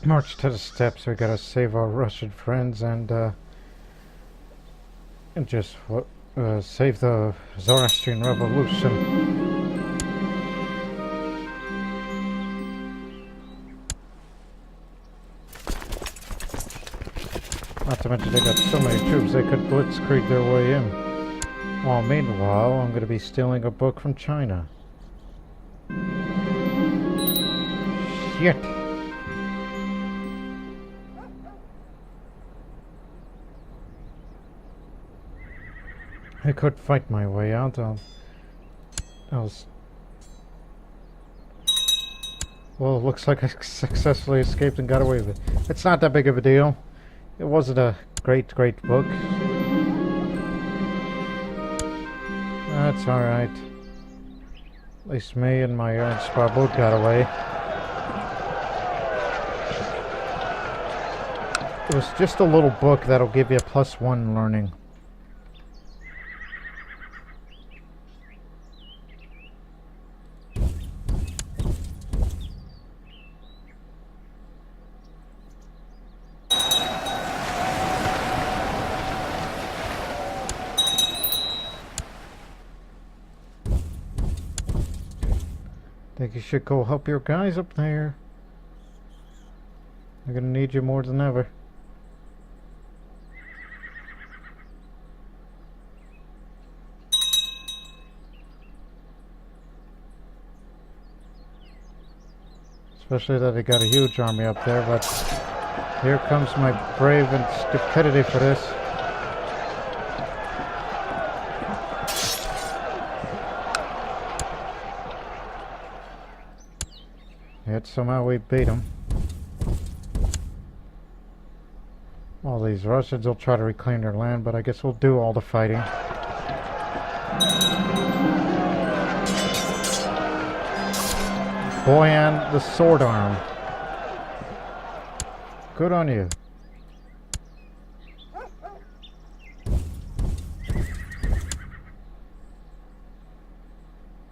March to the steps. We gotta save our Russian friends and just save the Zoroastrian Revolution. Not to mention they got so many troops they could blitzkrieg their way in. While meanwhile, I'm gonna be stealing a book from China. Shit! I could fight my way out. Well, it looks like I successfully escaped and got away with it. It's not that big of a deal. It wasn't a great book. That's alright. At least me and my Iron Spar both got away. It was just a little book that'll give you +1 learning. Think you should go help your guys up there. They're gonna need you more than ever. Especially that they got a huge army up there, but here comes my brave and stupidity for this. Yet somehow we beat them. All these Russians will try to reclaim their land, but I guess we'll do all the fighting. Boyan the sword arm. Good on you.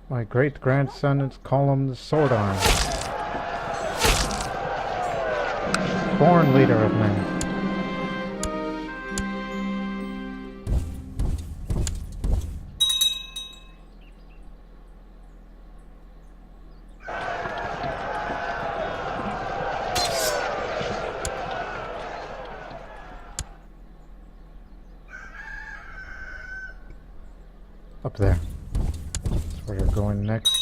My great-grandson is call him the sword arm. Born leader of men. Up there. That's where you're going next.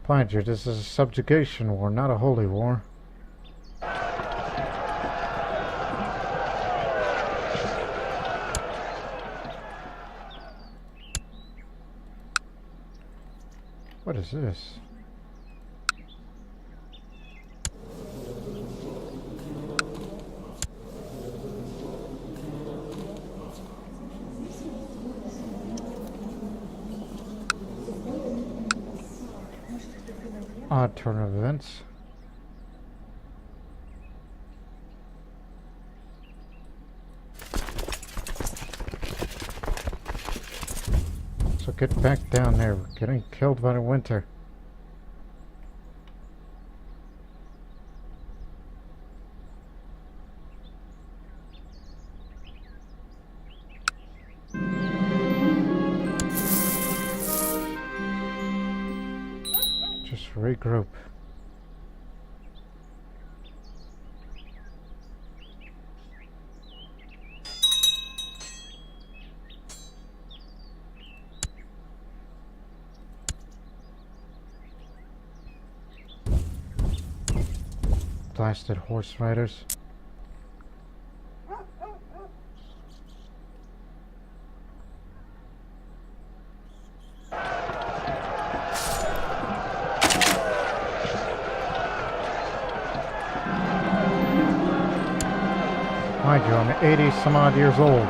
Mind you, this is a subjugation war, not a holy war. What is this? Odd turn of events. So get back down there. We're getting killed by the winter. Just regroup. Blasted horse riders. Mind you, I'm 80 some odd years old.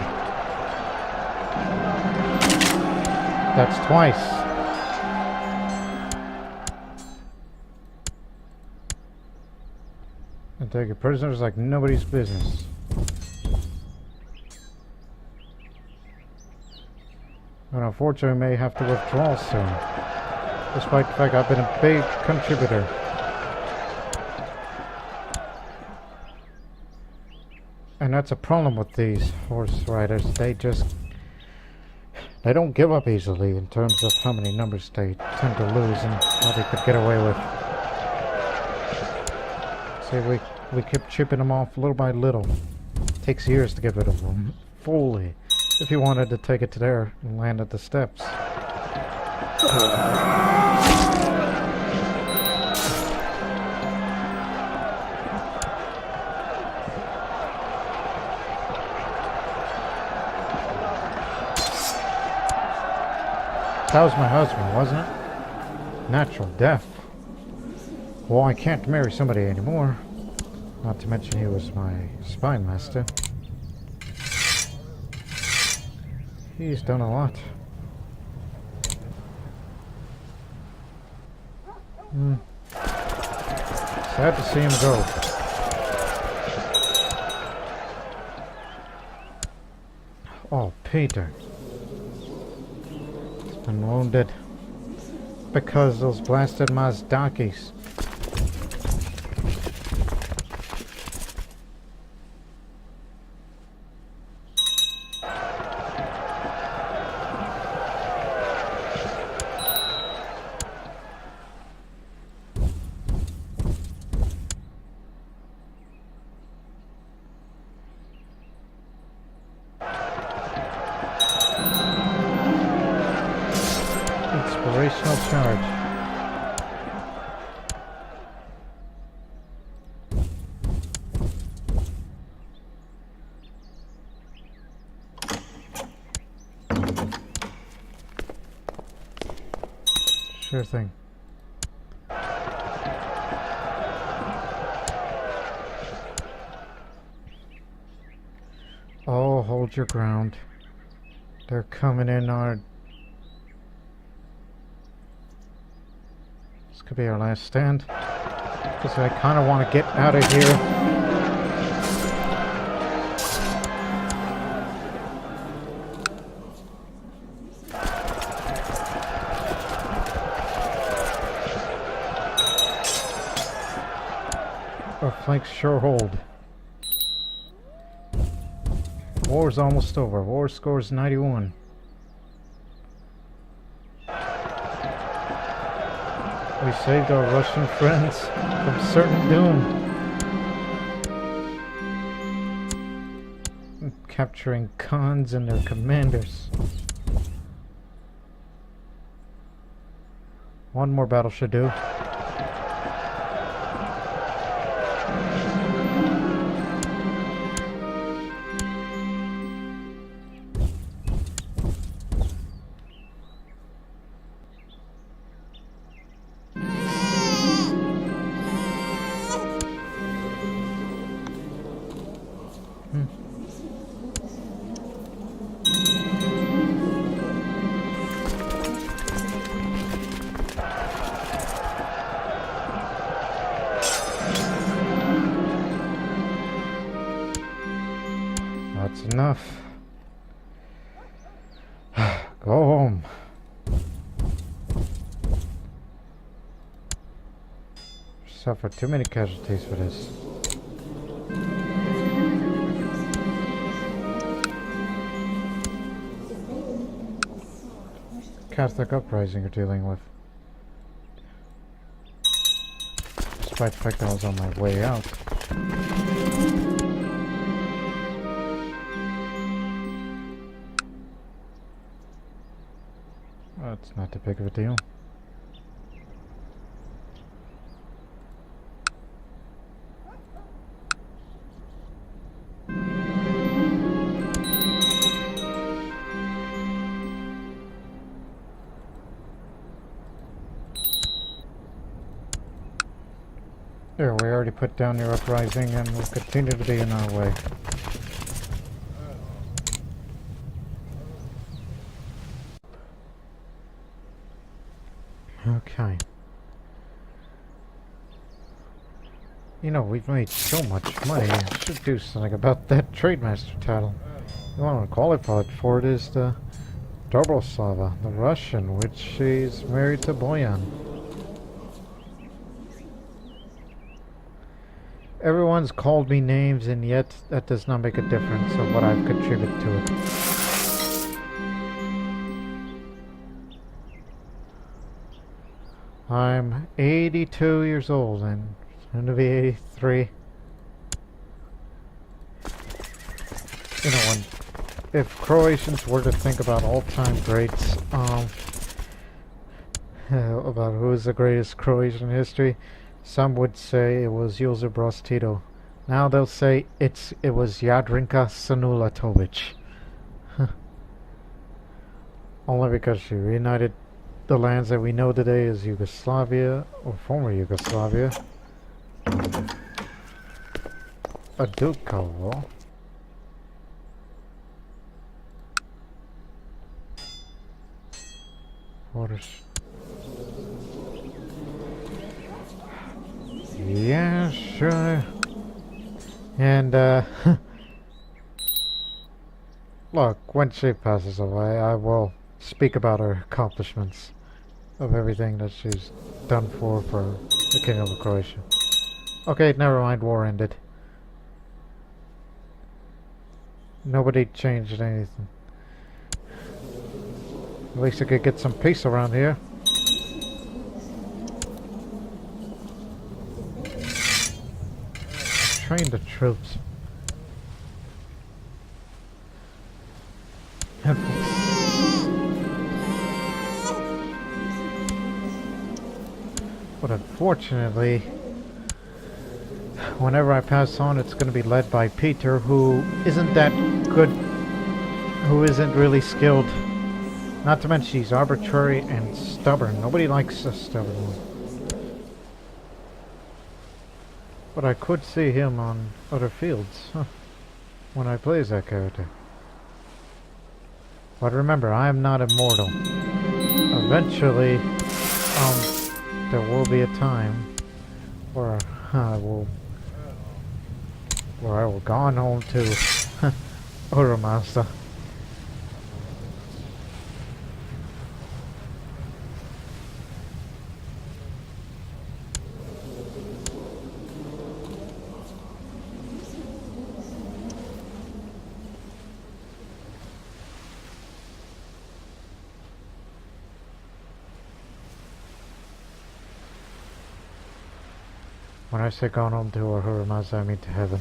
That's twice. And taking prisoners like nobody's business. But unfortunately, I may have to withdraw soon. Despite the fact I've been a big contributor. And that's a problem with these horse riders. They don't give up easily in terms of how many numbers they tend to lose and how they could get away with. See, we keep chipping them off little by little. Takes years to get rid of them fully. If you wanted to take it to there and land at the steps. That was my husband, wasn't it? Natural death. Well, I can't marry somebody anymore. Not to mention he was my spy master. He's done a lot. Sad to see him go. Oh, Peter. He's been wounded. Because those blasted Mazdakis. Inspirational charge. Sure thing. Oh, hold your ground. They're coming in our... This could be our last stand. Because I kind of want to get out of here. Our flanks sure hold. War's almost over. War scores 91. We saved our Russian friends from certain doom. Capturing Khans and their commanders. One more battle should do. That's enough. Go home. Suffered too many casualties for this. Catholic uprising you're dealing with. Despite the fact that I was on my way out. Well, it's not too big of a deal. There, we already put down your uprising and we'll continue to be in our way. Okay. You know, we've made so much money, I should do something about that Trademaster title. The one I'm qualified for it is the Dobroslava, the Russian, which she's married to Boyan. Everyone's called me names, and yet that does not make a difference of what I've contributed to it. I'm 82 years old and soon to be 83. You know, if Croatians were to think about all-time greats, about who is the greatest Croatian in history, some would say it was Jozo Broz Tito. Now they'll say it was Jadranka Senulatovic. Only because she reunited the lands that we know today as Yugoslavia, or former Yugoslavia. A Dukovo. Waters. Yeah, sure. And, look, when she passes away, I will speak about her accomplishments of everything that she's done for the Kingdom of Croatia. Okay, never mind, war ended. Nobody changed anything. At least I could get some peace around here. Train the troops. But unfortunately, whenever I pass on, it's going to be led by Peter, who isn't that good, who isn't really skilled. Not to mention he's arbitrary and stubborn. Nobody likes a stubborn one. But I could see him on other fields when I play as that character. But remember, I am not immortal. Eventually, there will be a time where I will go on home to Uramasa. When I say gone home to Uramasa, I mean to heaven.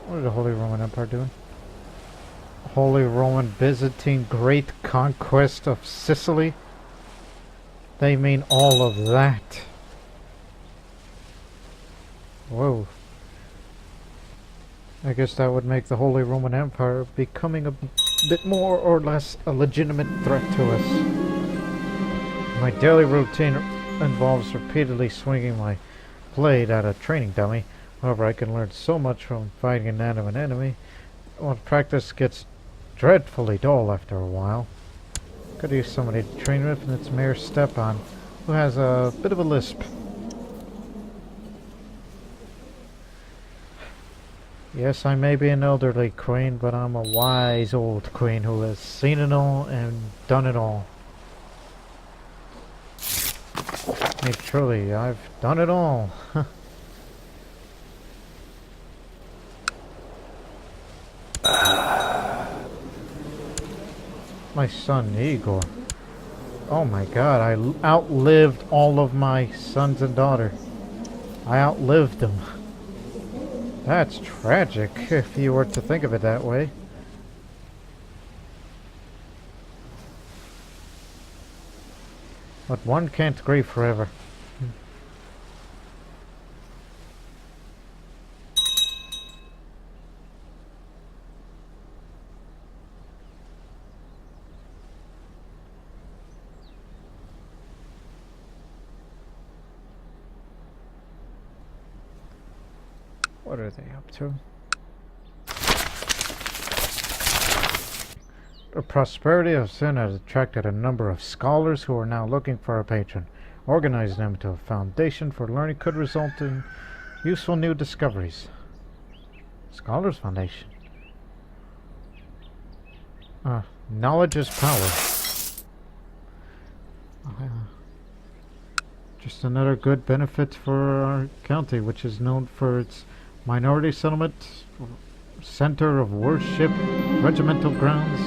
What is the Holy Roman Empire doing? Holy Roman Byzantine Great Conquest of Sicily? They mean all of that. Whoa. I guess that would make the Holy Roman Empire becoming a bit more or less a legitimate threat to us. My daily routine involves repeatedly swinging my blade at a training dummy. However, I can learn so much from fighting an enemy. Well, practice gets dreadfully dull after a while. Could use somebody to train with, and it's Mayor Stepan, who has a bit of a lisp. Yes, I may be an elderly queen, but I'm a wise old queen who has seen it all and done it all. I mean, truly, I've done it all. My son, Igor. Oh my god, I outlived all of my sons and daughters. I outlived them. That's tragic, if you were to think of it that way. But one can't grieve forever. What are they up to? The prosperity of sin has attracted a number of scholars who are now looking for a patron. Organizing them into a foundation for learning could result in useful new discoveries. Scholars Foundation. Knowledge is power. Just another good benefit for our county, which is known for its minority settlement, center of worship, regimental grounds.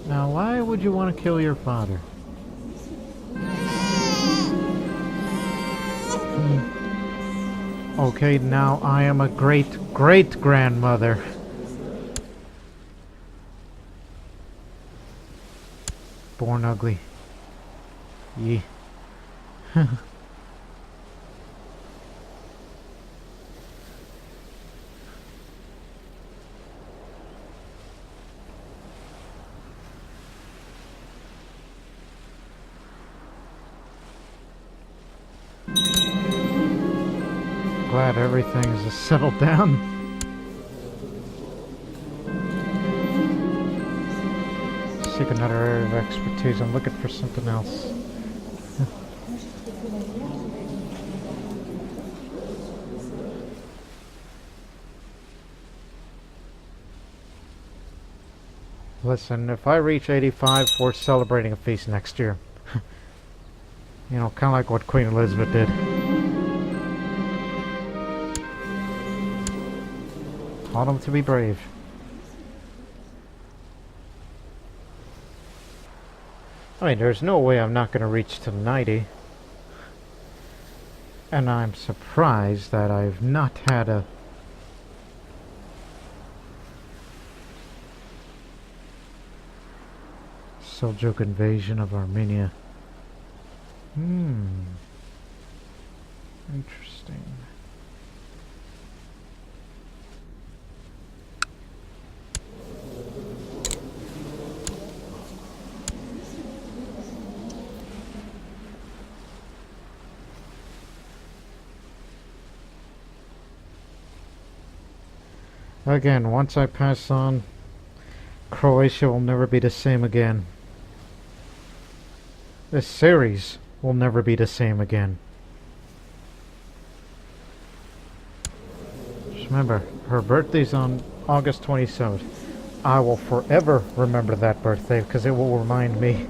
Now, why would you want to kill your father? Okay, now I am a great-great-grandmother. Born ugly. Yee. Glad everything's settled down. Seek another area of expertise. I'm looking for something else. Listen, if I reach 85, we're celebrating a feast next year. You know, kind of like what Queen Elizabeth did. Taught them to be brave. I mean, there's no way I'm not going to reach to 90. And I'm surprised that I've not had a... Seljuk invasion of Armenia. Interesting. Again, once I pass on, Croatia will never be the same again. This series will never be the same again. Just remember, her birthday's on August 27th. I will forever remember that birthday because it will remind me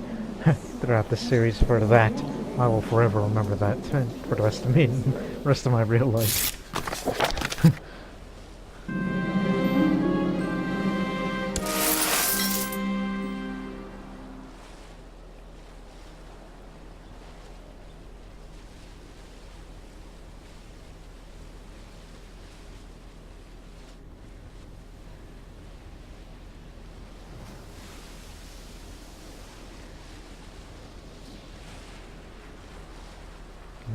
throughout the series for that. I will forever remember that for the rest of me, rest of my real life.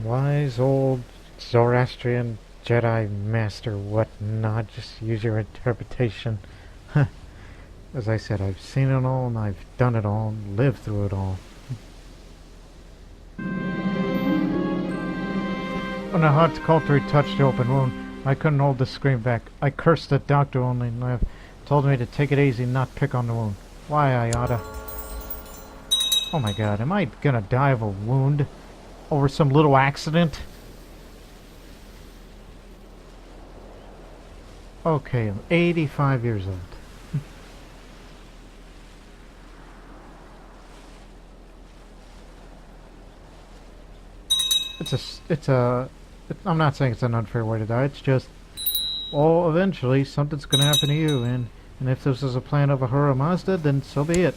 Wise old Zoroastrian Jedi Master, whatnot. Just use your interpretation. As I said, I've seen it all and I've done it all, lived through it all. When a hot cautery touched the open wound, I couldn't hold the scream back. I cursed the doctor only and told me to take it easy and not pick on the wound. Why, I oughta. Oh my god, am I gonna die of a wound? Over some little accident? Okay, I'm 85 years old. I'm not saying it's an unfair way to die, it's just, well, eventually something's gonna happen to you, and if this is a plan of Ahura Mazda, then so be it.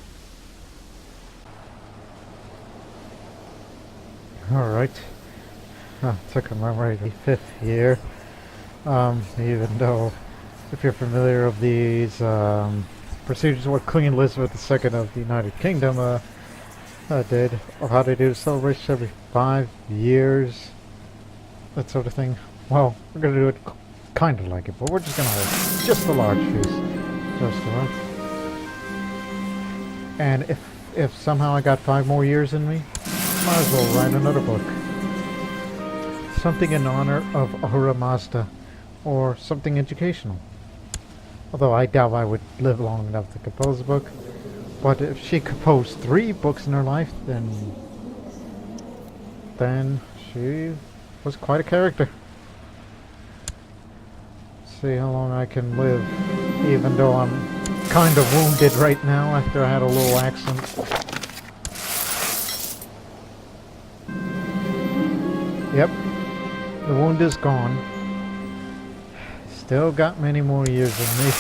Alright. Took a memory the 5th year. Even though, if you're familiar with these procedures, what Queen Elizabeth II of the United Kingdom did, or how they do the celebration every 5 years, that sort of thing. Well, we're going to do it kind of like it, but we're just going to have just a large feast. Just a large. And if somehow I got 5 more years in me, might as well write another book. Something in honor of Ahura Mazda, or something educational. Although I doubt I would live long enough to compose a book. But if she composed 3 books in her life, then then she was quite a character. See how long I can live, even though I'm kind of wounded right now after I had a little accident. Yep, the wound is gone. Still got many more years in me.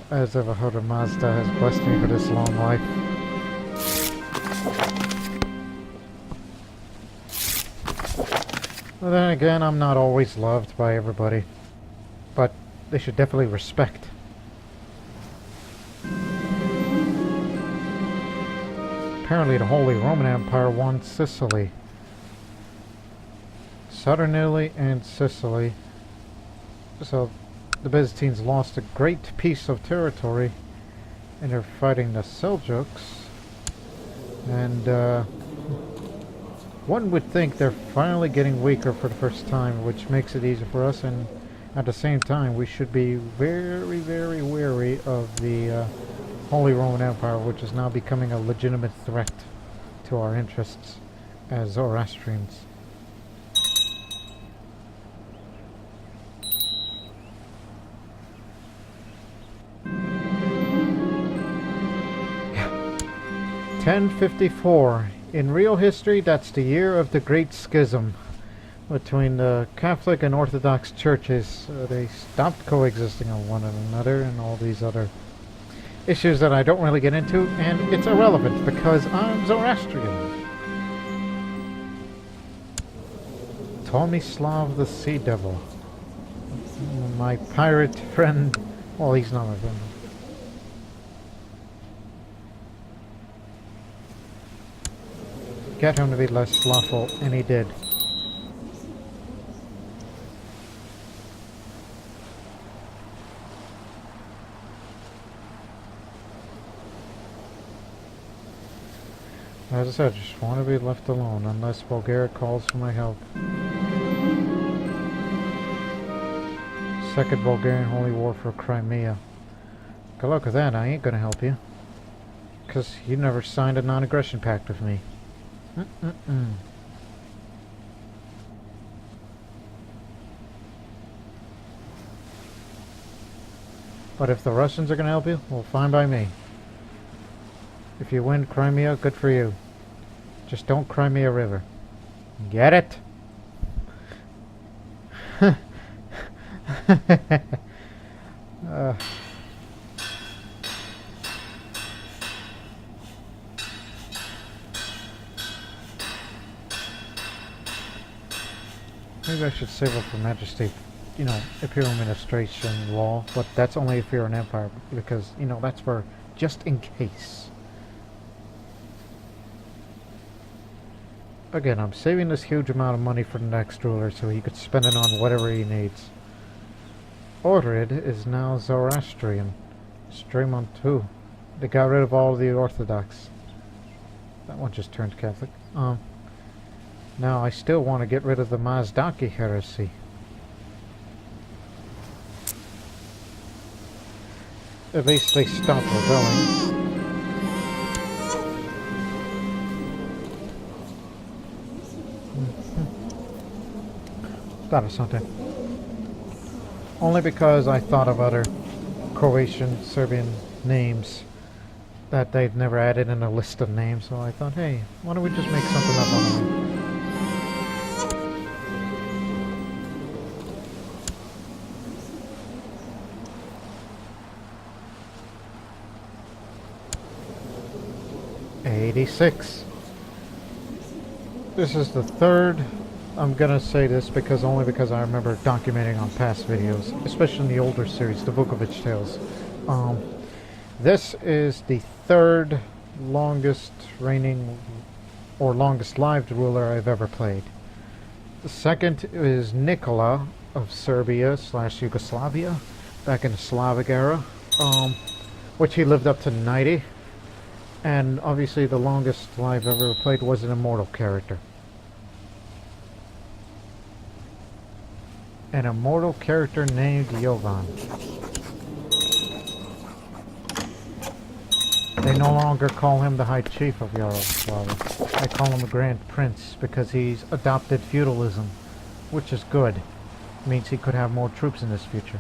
As ever heard of Mazda has blessed me for this long life. But then again, I'm not always loved by everybody. But they should definitely respect. Apparently the Holy Roman Empire won Sicily. Southern Italy and Sicily. So the Byzantines lost a great piece of territory and they're fighting the Seljuks. And one would think they're finally getting weaker for the first time, which makes it easier for us, and at the same time we should be very, very wary of the Holy Roman Empire, which is now becoming a legitimate threat to our interests as Zoroastrians. Yeah. 1054. In real history, that's the year of the Great Schism between the Catholic and Orthodox churches. They stopped coexisting on one another and all these other issues that I don't really get into, and it's irrelevant because I'm Zoroastrian. Tomislav the Sea Devil. My pirate friend. Well, he's not my friend. Get him to be less slothful, and he did. As I said, I just want to be left alone unless Bulgaria calls for my help. Second Bulgarian Holy War for Crimea. Good luck with that, I ain't gonna help you. Because you never signed a non-aggression pact with me. But if the Russians are gonna help you, well, fine by me. If you win Crimea, good for you. Just don't Crimea River. Get it? Maybe I should save up for Majesty, you know, Imperial Administration law, but that's only if you're an empire, because, you know, that's for just in case. Again, I'm saving this huge amount of money for the next ruler so he could spend it on whatever he needs. Ordred is now Zoroastrian. Stremont too. They got rid of all the Orthodox. That one just turned Catholic. Now I still want to get rid of the Mazdaki heresy. At least they stopped rebelling. That is something. Only because I thought of other Croatian, Serbian names that they've never added in a list of names, so I thought, hey, why don't we just make something up on them? '86. This is the third. I'm gonna say this only because I remember documenting on past videos, especially in the older series, the Vukovic Tales. This is the third longest reigning or longest lived ruler I've ever played. The second is Nikola of Serbia / Yugoslavia back in the Slavic era, which he lived up to 90. And obviously the longest I've ever played was an immortal character. An immortal character named Jovan. They no longer call him the High Chief of Yaroslav. They call him the Grand Prince because he's adopted feudalism, which is good. It means he could have more troops in this future.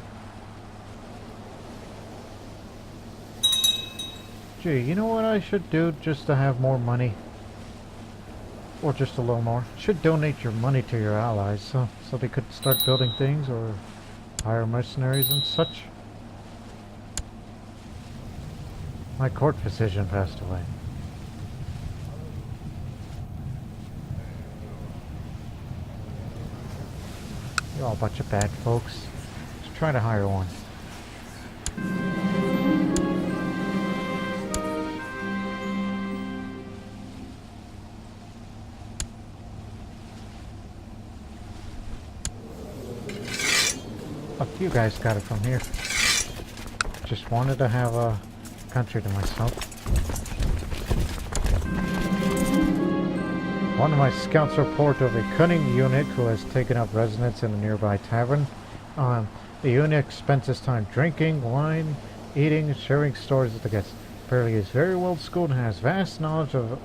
Gee, you know what I should do just to have more money? Or just a little more? Should donate your money to your allies so they could start building things or hire mercenaries and such. My court physician passed away. You're all a bunch of bad folks. Just try to hire one. You guys got it from here. Just wanted to have a country to myself. One of my scouts report of a cunning eunuch who has taken up residence in a nearby tavern. The eunuch spends his time drinking wine, eating, and sharing stories with the guests. Apparently he is very well schooled and has vast knowledge of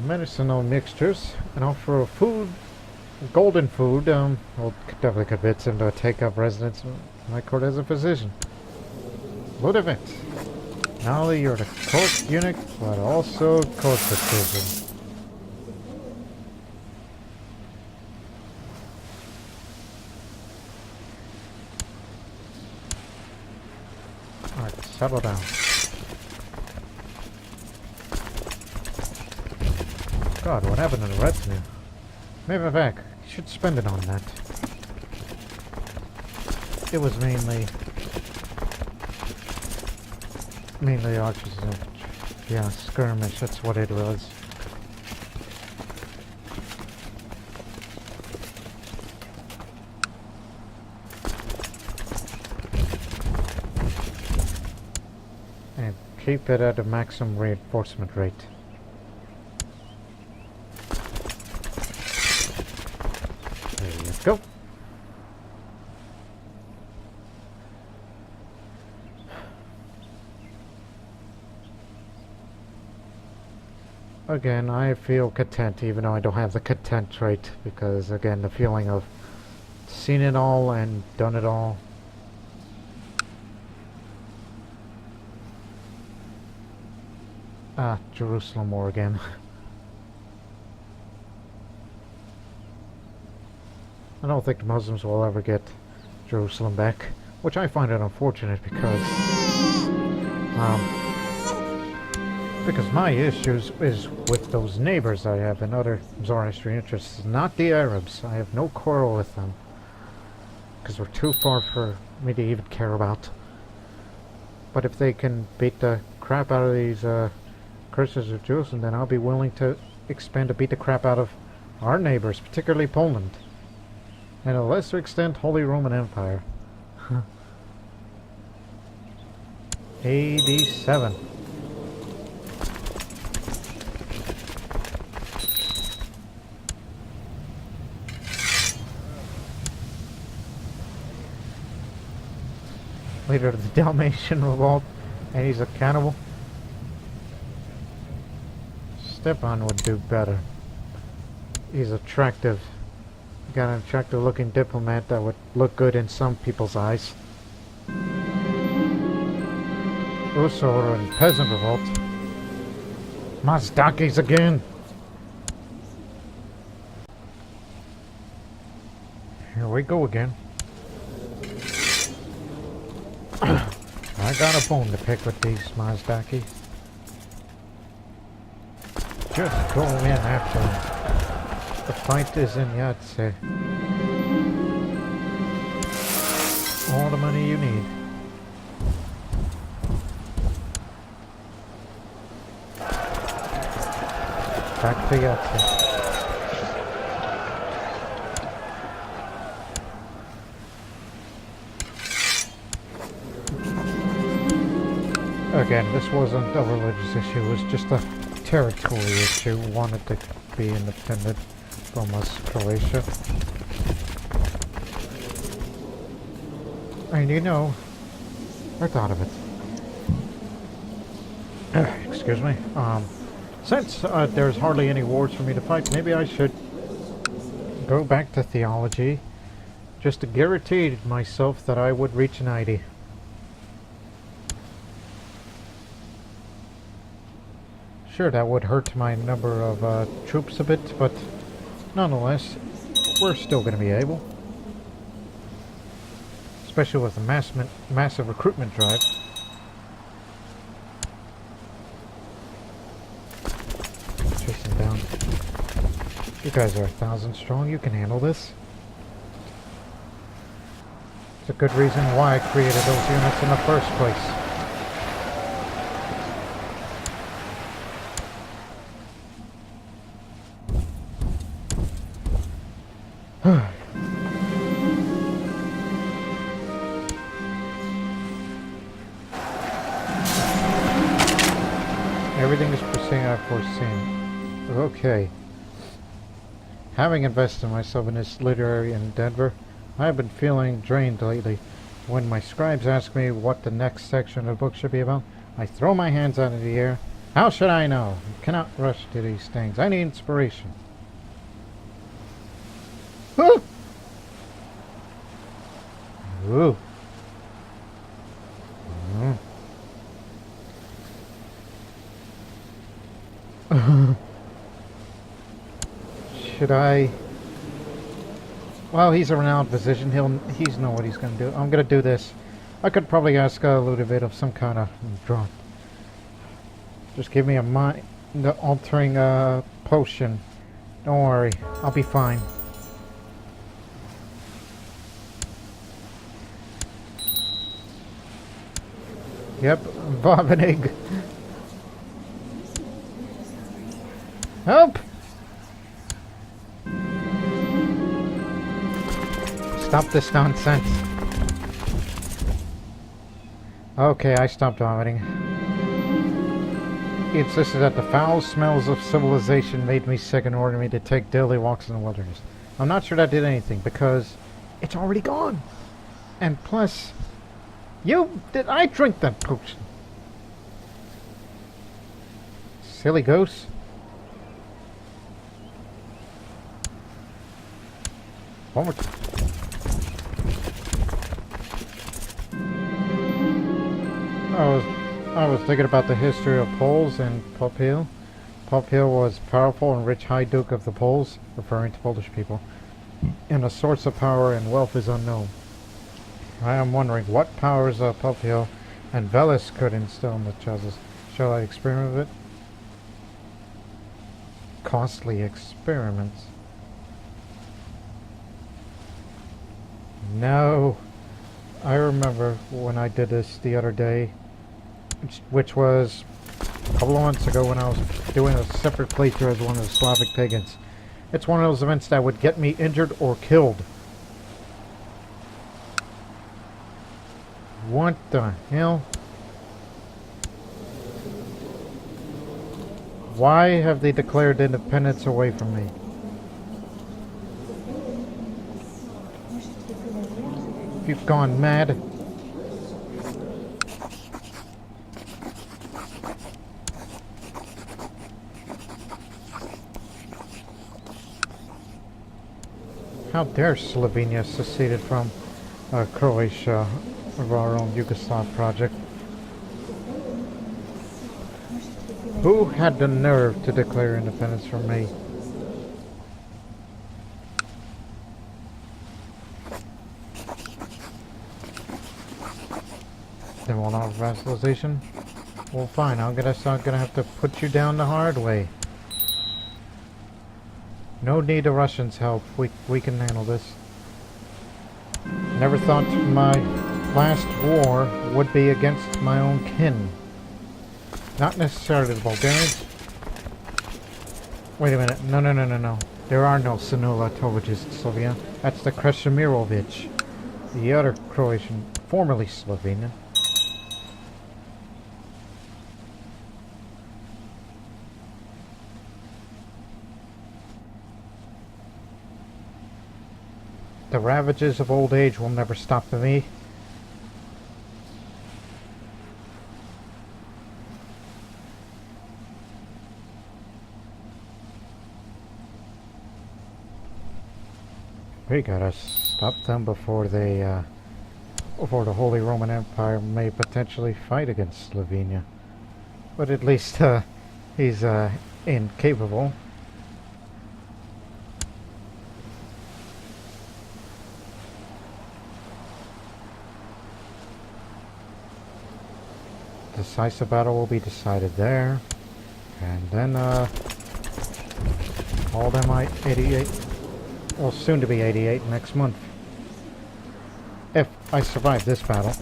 medicinal mixtures and offer food. Golden food, will definitely convince him to take up residence in my court as a physician. Ludovic, not only you're the court eunuch, but also court physician. Alright, settle down. God, what happened to the retinue? Maybe back. Should spend it on that. It was mainly archers and yeah, skirmish, that's what it was. And keep it at a maximum reinforcement rate. Go. Again, I feel content even though I don't have the content trait because again the feeling of seen it all and done it all. Jerusalem war again. I don't think the Muslims will ever get Jerusalem back, which I find it unfortunate because my issues is with those neighbors I have and other Zoroastrian interests, not the Arabs. I have no quarrel with them because we're too far for me to even care about. But if they can beat the crap out of these curses of Jerusalem, then I'll be willing to expand to beat the crap out of our neighbors, particularly Poland. And a lesser extent, Holy Roman Empire. AD 7. Leader of the Dalmatian Revolt, and he's a cannibal. Stepan would do better. He's attractive. Got an attractive looking diplomat that would look good in some people's eyes. Usora and Peasant Revolt. Mazdakis again! Here we go again. I got a bone to pick with these Mazdakis. Just go in after them. The fight is in Yahtzee. All the money you need. Back to Yahtzee. Again, this wasn't a religious issue, it was just a territory issue. Wanted to be independent from us, Croatia. And you know, I thought of it. Excuse me. Since there's hardly any wars for me to fight, maybe I should go back to theology just to guarantee myself that I would reach 90. Sure, that would hurt my number of troops a bit, but nonetheless, we're still going to be able. Especially with the massive recruitment drive. Chase them down. You guys are 1,000 strong. You can handle this. It's a good reason why I created those units in the first place. Everything is proceeding as foreseen. Okay. Having invested myself in this literary endeavor, I have been feeling drained lately. When my scribes ask me what the next section of the book should be about, I throw my hands out of the air. How should I know? I cannot rush to these things. I need inspiration. Ooh! Ooh. Should I? Well, he's a renowned physician. He's know what he's going to do. I'm going to do this. I could probably ask Ludovic of some kind of drug. Just give me a mind-altering potion. Don't worry, I'll be fine. Yep, vomiting. Help! Stop this nonsense. Okay, I stopped vomiting. He insisted that the foul smells of civilization made me sick and ordered me to take daily walks in the wilderness. I'm not sure that did anything because it's already gone. And plus, did I drink that potion? Silly goose. One more time. I was thinking about the history of Poles and Popiel. Popiel was powerful and rich High Duke of the Poles, referring to Polish people, and a source of power and wealth is unknown. I am wondering what powers Popiel and Velis could instill in the Chazes. Shall I experiment with it? Costly experiments. No. I remember when I did this the other day, which was a couple of months ago when I was doing a separate playthrough as one of the Slavic pagans. It's one of those events that would get me injured or killed. What the hell? Why have they declared independence away from me? You've gone mad. How dare Slovenia seceded from Croatia of our own Yugoslav project? Who had the nerve to declare independence from me? They won't have vassalization? Well, fine. I guess I'm gonna have to put you down the hard way. No need of Russians' help. We can handle this. Never thought my last war would be against my own kin. Not necessarily the Bulgarians. Wait a minute. No. There are no Senulatovics in Slovenia. That's the Krešimirovic, the other Croatian, formerly Slovenian. The ravages of old age will never stop me. We gotta stop them before they, before the Holy Roman Empire may potentially fight against Slovenia. But at least, he's, incapable. Decisive battle will be decided there. And then, all them 88, well, soon to be 88 next month. If I survive this battle.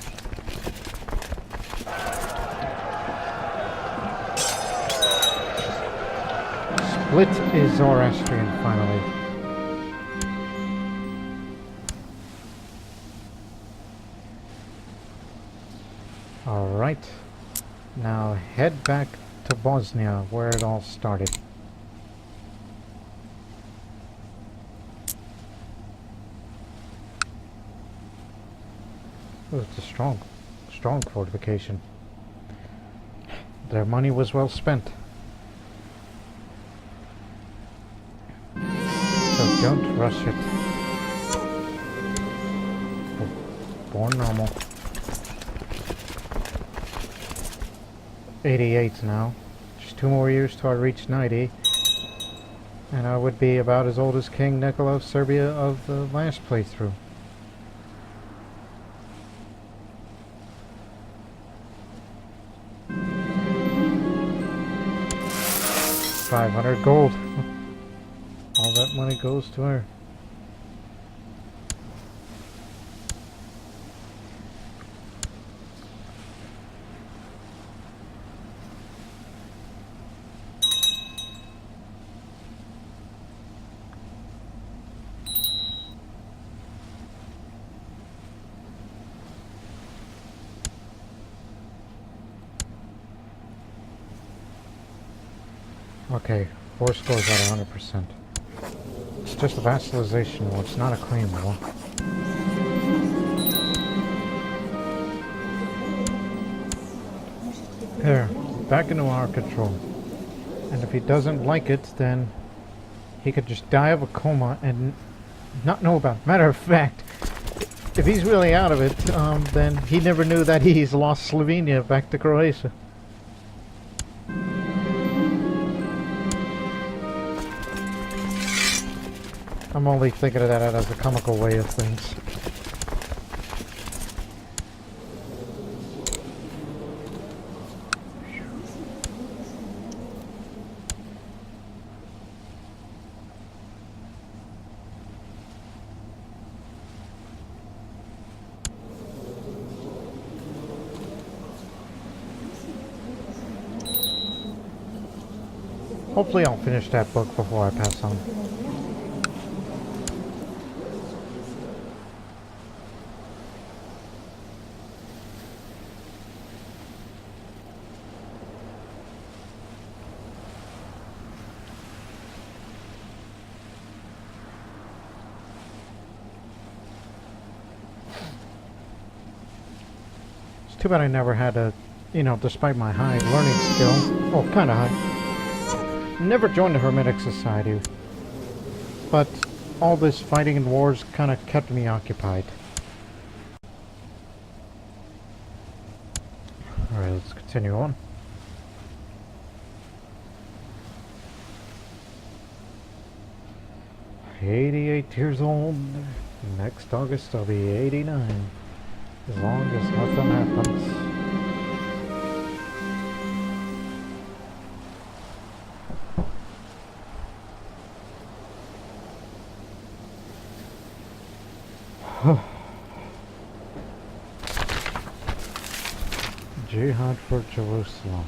Split is Zoroastrian finally. Alright. Now head back to Bosnia, where it all started. Oh, it's a strong fortification. Their money was well spent. So don't rush it. Born normal. 88 now. Just 2 more years till I reach 90. And I would be about as old as King Nikola of Serbia of the last playthrough. 500 gold. All that money goes to her. Okay, 4 scores out of 100%. It's just a vassalization war, it's not a claim war. There, back into our control. And if he doesn't like it, then he could just die of a coma and not know about it. Matter of fact, if he's really out of it, then he never knew that he's lost Slovenia back to Croatia. I'm only thinking of that as a comical way of things. Hopefully I'll finish that book before I pass on. Too bad I never had a, despite my high learning skill, well, kind of high, never joined the Hermetic Society, but all this fighting and wars kind of kept me occupied. Alright, let's continue on. "88 years old, next August I'll be 89. As long as nothing happens." Jihad for Jerusalem.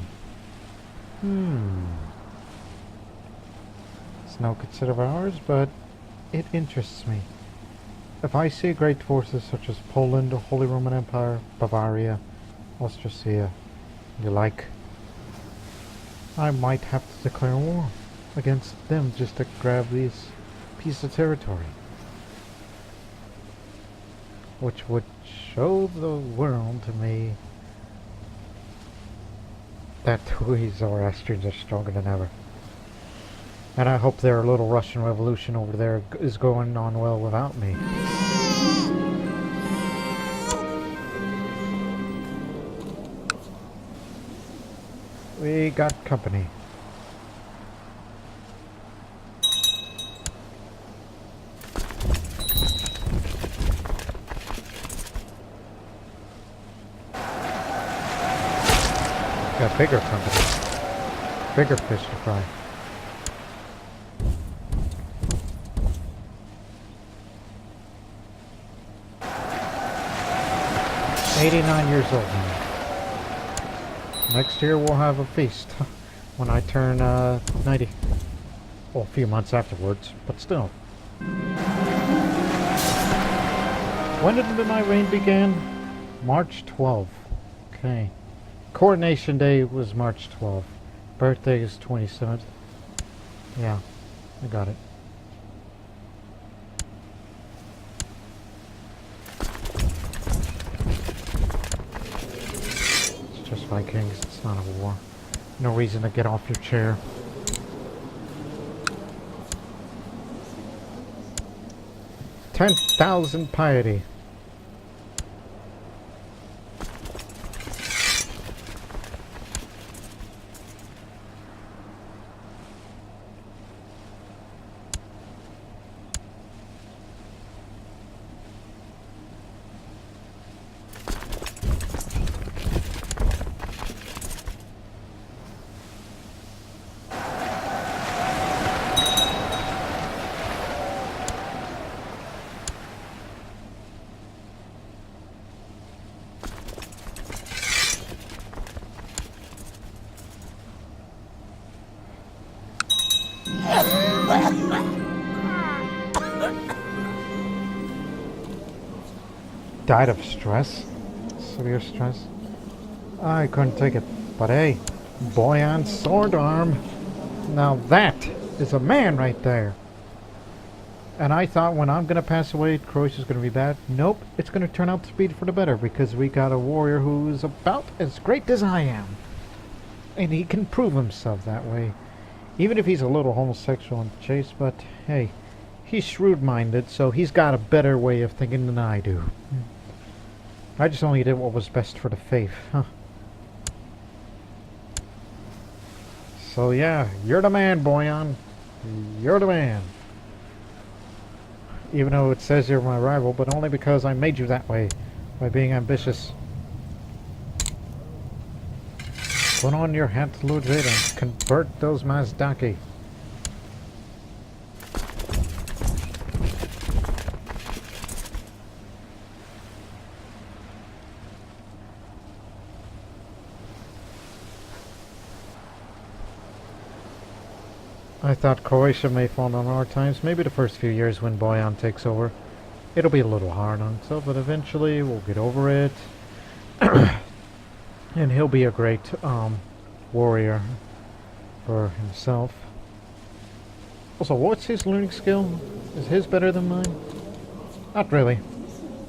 It's no concern of ours, but it interests me. If I see great forces such as Poland, the Holy Roman Empire, Bavaria, Austrasia, the like, I might have to declare war against them just to grab this piece of territory. Which would show the world to me that we Zoroastrians are stronger than ever. And I hope their little Russian revolution over there is going on well without me. We got company. Got bigger company. Bigger fish to fry. 89 years old now. Next year we'll have a feast when I turn 90. Well, a few months afterwards, but still. When did my reign begin? March 12th. Okay. Coronation Day was March 12th. Birthday is 27th. Yeah, I got it. It's just Vikings, it's not a war. No reason to get off your chair. $10,000 piety. Died of stress? Severe stress? I couldn't take it. But hey, boy on sword arm. Now that is a man right there. And I thought when I'm gonna pass away, Croatia's gonna be bad. Nope, it's gonna turn out to be for the better because we got a warrior who's about as great as I am. And he can prove himself that way. Even if he's a little homosexual and chase, but hey, he's shrewd-minded, so he's got a better way of thinking than I do. I just only did what was best for the faith, huh? So yeah, you're the man, Boyan. You're the man. Even though it says you're my rival, but only because I made you that way, by being ambitious. Put on your hat, Ludwig, and convert those Mazdaki. I thought Croatia may fall on hard times, maybe the first few years when Boyan takes over. It'll be a little hard on himself, but eventually we'll get over it. And he'll be a great warrior for himself. Also, what's his learning skill? Is his better than mine? Not really.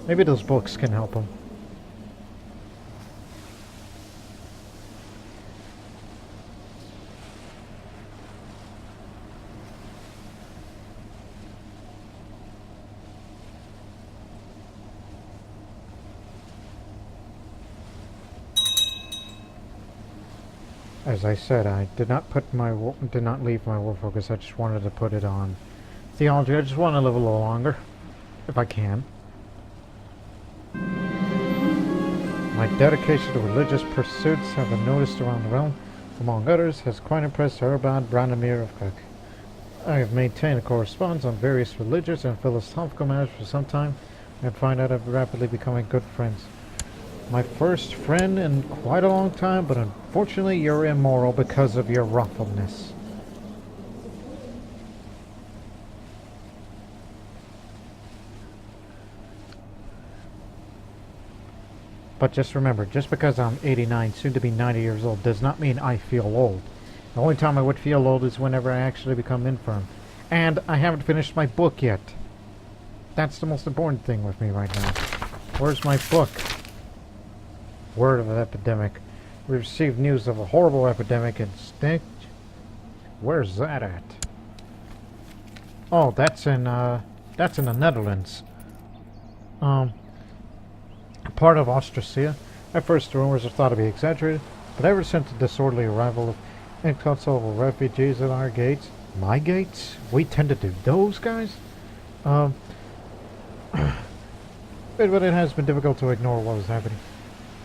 Maybe those books can help him. As I said, I did not leave my war focus. I just wanted to put it on theology. I just want to live a little longer, if I can. My dedication to religious pursuits have been noticed around the realm. Among others, has quite impressed Erbad Branimir of Kuk. I have maintained a correspondence on various religious and philosophical matters for some time, and find out I've rapidly becoming good friends. My first friend in quite a long time, but unfortunately you're immoral because of your wrathfulness. But just remember, just because I'm 89, soon to be 90 years old, does not mean I feel old. The only time I would feel old is whenever I actually become infirm. And I haven't finished my book yet. That's the most important thing with me right now. Where's my book? Word of an epidemic. We received news of a horrible epidemic in Stink. Where's that at? Oh, that's in the Netherlands. Um, part of Austrasia. At first, the rumors are thought to be exaggerated, but ever since the disorderly arrival of inconsolable refugees at our gates, my gates, we tend to do those guys. Um, but it has been difficult to ignore what was happening.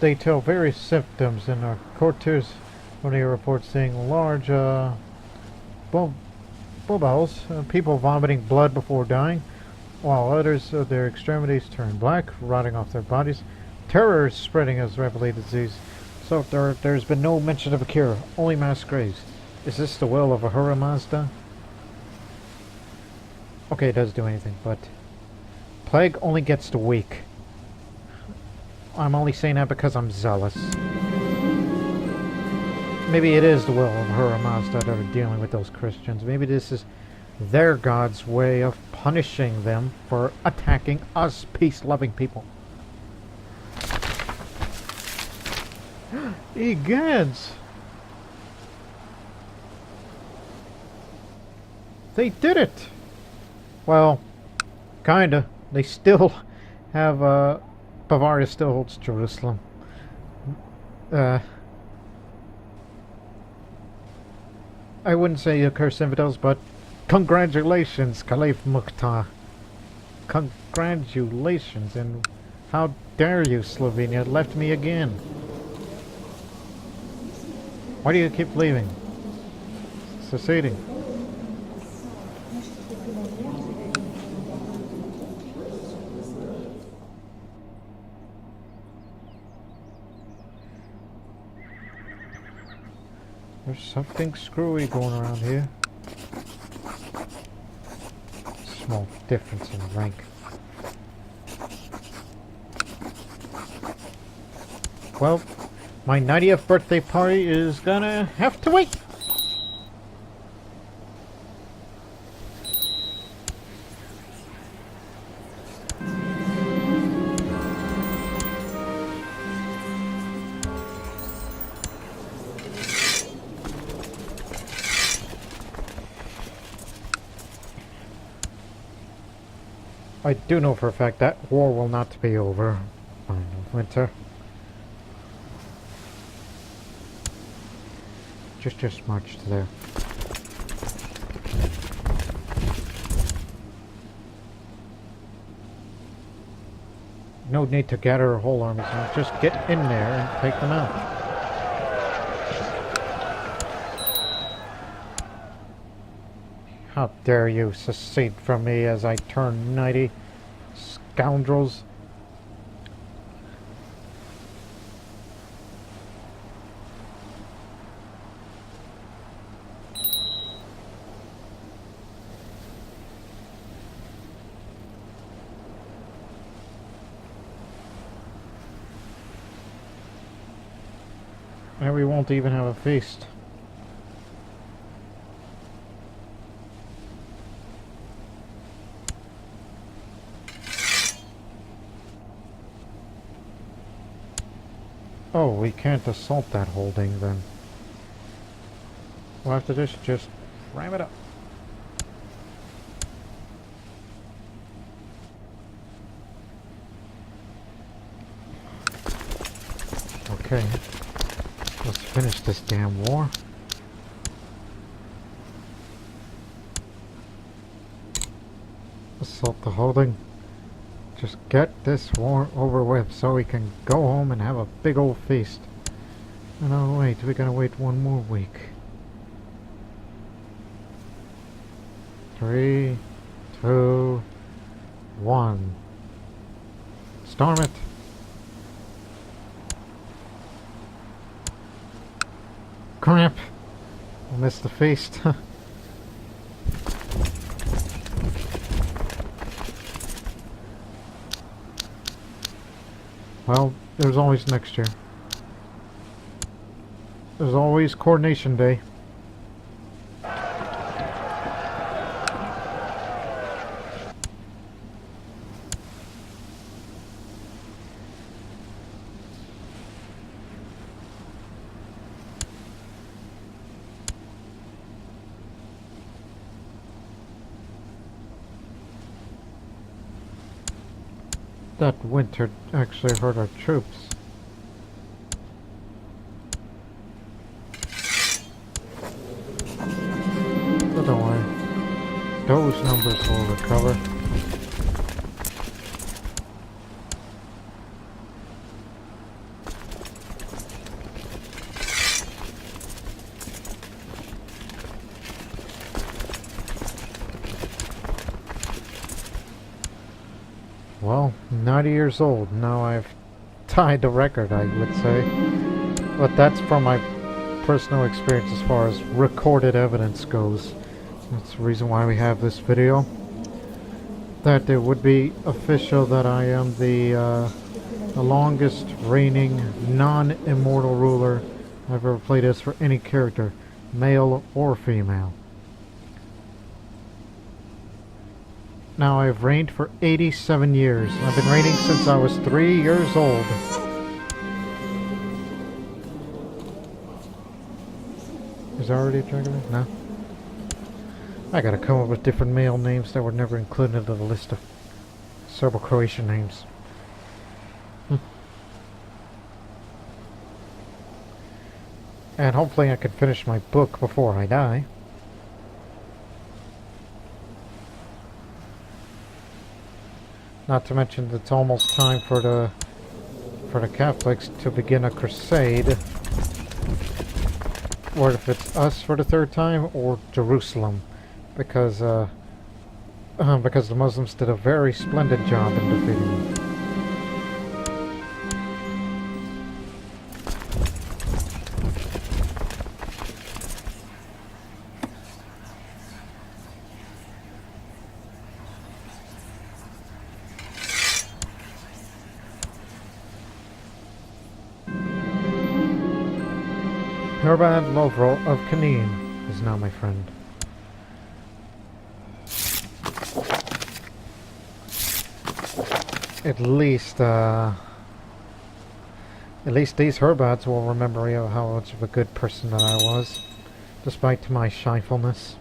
They tell various symptoms in our quarters when they report seeing large bubbles, people vomiting blood before dying, while others of their extremities turn black, rotting off their bodies. Terror is spreading as rapidly disease. So there's been no mention of a cure, only mass graves. Is this the will of Ahura Mazda? Okay, it does do anything, but plague only gets the weak. I'm only saying that because I'm zealous. Maybe it is the will of Ahura Mazda that are dealing with those Christians. Maybe this is their God's way of punishing them for attacking us peace-loving people. Egads! They did it! Well, kinda. They still have, Bavaria still holds Jerusalem. I wouldn't say you curse infidels, but congratulations, Caliph Mukhtar. Congratulations, and how dare you, Slovenia, left me again. Why do you keep leaving? Seceding. There's something screwy going around here. Small difference in rank. Well, my 90th birthday party is gonna have to wait. I do know for a fact that war will not be over by winter. Just march to there. No need to gather a whole army, so just get in there and take them out. How dare you secede from me as I turn 90, scoundrels! And we won't even have a feast. Oh, we can't assault that holding then. Well, after this, just ram it up. Okay. Let's finish this damn war. Assault the holding. Just get this war over with so we can go home and have a big old feast. And oh wait, we gotta wait one more week. 3, 2, 1. Storm it! Crap! I missed the feast. Well, there's always next year. There's always Coordination Day. that winter actually hurt our troops. But don't worry. Those numbers will recover. Well, 90 years old. Now I've tied the record, I would say. But that's from my personal experience as far as recorded evidence goes. That's the reason why we have this video. That it would be official that I am the longest reigning non-immortal ruler I've ever played as for any character, male or female. Now I've reigned for 87 years. I've been reigning since I was 3 years old. Is there already a dragon? No. I gotta come up with different male names that were never included into the list of Serbo-Croatian names. And hopefully I can finish my book before I die. Not to mention that it's almost time for the Catholics to begin a crusade. Or if it's us for the third time, or Jerusalem. Because the Muslims did a very splendid job in defeating them. Herbad Lovrol of Kanin is now my friend. At least these Herbads will remember how much of a good person that I was, despite my shyfulness.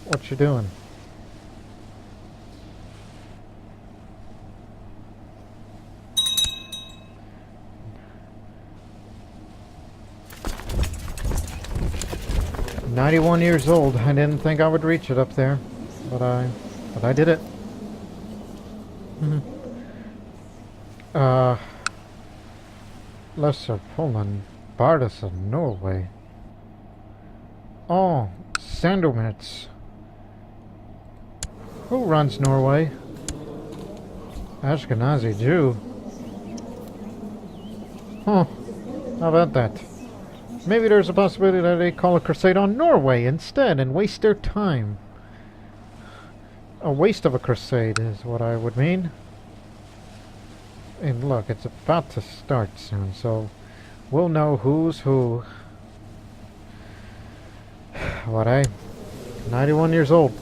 What you doing? I'm 91 years old. I didn't think I would reach it up there, but I did it. Lesser Poland, Bardas of Norway. Oh, Sandomits. Who runs Norway? Ashkenazi Jew. Huh. How about that? Maybe there's a possibility that they call a crusade on Norway instead and waste their time. A waste of a crusade is what I would mean. And look, it's about to start soon, so we'll know who's who. What 91 years old.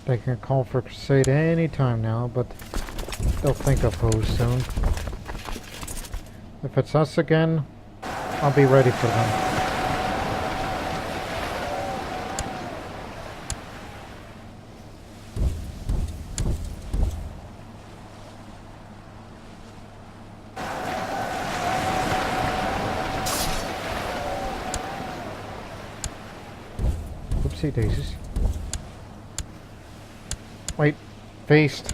They can call for a crusade any time now, but they'll think of who soon. If it's us again, I'll be ready for them. Oopsie daisies. Wait, feast.